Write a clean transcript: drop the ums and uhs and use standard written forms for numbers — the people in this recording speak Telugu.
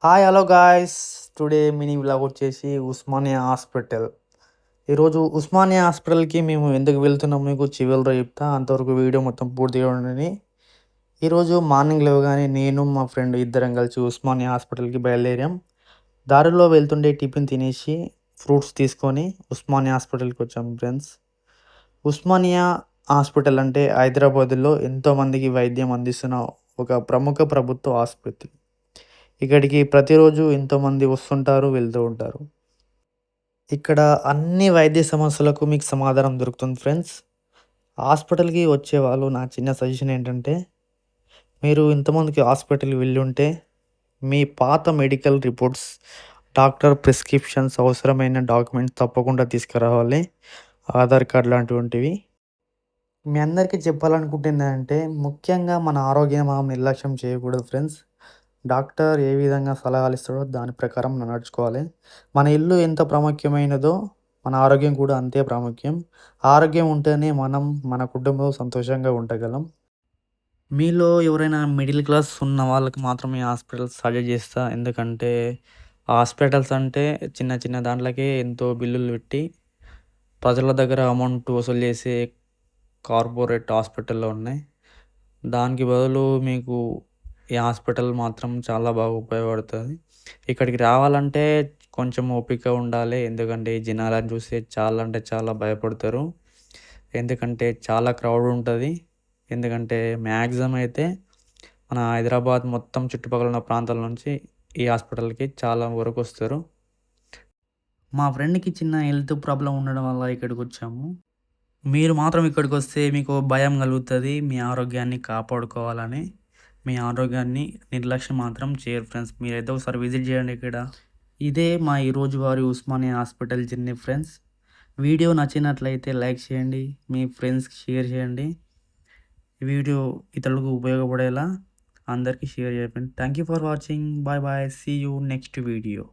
Hi hello guys, today mini vlog వచ్చేసి ఉస్మానియా హాస్పిటల్. ఈరోజు ఉస్మానియా హాస్పిటల్కి మేము ఎందుకు వెళ్తున్నాం మీకు చివరిలో చెప్తా, అంతవరకు వీడియో మొత్తం పూర్తిగా ఉండండి. ఈరోజు మార్నింగ్ లేవగానే నేను మా ఫ్రెండ్ ఇద్దరం కలిసి ఉస్మానియా హాస్పిటల్కి బయలుదేరాం. దారిలో వెళ్తుండే టిఫిన్ తినేసి ఫ్రూట్స్ తీసుకొని ఉస్మానియా హాస్పిటల్కి వచ్చాం ఫ్రెండ్స్. ఉస్మానియా హాస్పిటల్ అంటే హైదరాబాద్లో ఎంతోమందికి వైద్యం అందిస్తున్న ఒక ప్రముఖ ప్రభుత్వ ఆసుపత్రి. ఇక్కడికి ప్రతిరోజు ఎంతోమంది వస్తుంటారు, వెళ్తూ ఉంటారు. ఇక్కడ అన్ని వైద్య సమస్యలకు మీకు సమాధానం దొరుకుతుంది ఫ్రెండ్స్. హాస్పిటల్కి వచ్చేవాళ్ళు నా చిన్న సజెషన్ ఏంటంటే, మీరు ఇంతమందికి హాస్పిటల్కి వెళ్ళి ఉంటే మీ పాత మెడికల్ రిపోర్ట్స్, డాక్టర్ ప్రిస్క్రిప్షన్స్, అవసరమైన డాక్యుమెంట్స్ తప్పకుండా తీసుకురావాలి. ఆధార్ కార్డ్ లాంటివంటివి. మీ అందరికీ చెప్పాలనుకుంటుందంటే, ముఖ్యంగా మన ఆరోగ్యం మనం నిర్లక్ష్యం చేయకూడదు ఫ్రెండ్స్. డాక్టర్ ఏ విధంగా సలహాలు ఇస్తాడో దాని ప్రకారం మనం నడుచుకోవాలి. మన ఇల్లు ఎంత ప్రాముఖ్యమైనదో మన ఆరోగ్యం కూడా అంతే ప్రాముఖ్యం. ఆరోగ్యం ఉంటేనే మనం మన కుటుంబంలో సంతోషంగా ఉండగలం. మీలో ఎవరైనా మిడిల్ క్లాస్ ఉన్న వాళ్ళకి మాత్రమే హాస్పిటల్స్ సజెస్ట్ చేస్తా. ఎందుకంటే హాస్పిటల్స్ అంటే చిన్న చిన్న దాంట్లకే ఎంతో బిల్లులు పెట్టి ప్రజల దగ్గర అమౌంట్ వసూలు చేసే కార్పొరేట్ హాస్పిటల్లో ఉన్నాయి. దానికి బదులు మీకు ఈ హాస్పిటల్ మాత్రం చాలా బాగా ఉపయోగపడుతుంది. ఇక్కడికి రావాలంటే కొంచెం ఓపిక ఉండాలి. ఎందుకంటే ఈ జనాలను చూసి చాలా అంటే చాలా భయపడతారు. ఎందుకంటే చాలా క్రౌడ్ ఉంటుంది. ఎందుకంటే మ్యాక్సిమం అయితే మన హైదరాబాద్ మొత్తం చుట్టుపక్కల ఉన్న ప్రాంతాల నుంచి ఈ హాస్పిటల్కి చాలా వరకు వస్తారు. మా ఫ్రెండ్కి చిన్న హెల్త్ ప్రాబ్లం ఉండడం వల్ల ఇక్కడికి వచ్చాము. మీరు మాత్రం ఇక్కడికి వస్తే మీకు భయం కలుగుతుంది. మీ ఆరోగ్యాన్ని కాపాడుకోవాలని, మీ ఆరోగ్యాన్ని నిర్లక్ష్యం మాత్రం చేయరు ఫ్రెండ్స్. మీరైతే ఒకసారి విజిట్ చేయండి ఇక్కడ. ఇదే మా ఈ రోజువారీ Osmania hospital journey friends. Video నచ్చినట్లయితే లైక్ చేయండి, మీ ఫ్రెండ్స్కి షేర్ చేయండి. ఈ వీడియో ఇతరులకు ఉపయోగపడేలా అందరికీ షేర్ చేయండి. Thank you for watching. Bye bye. See you next video.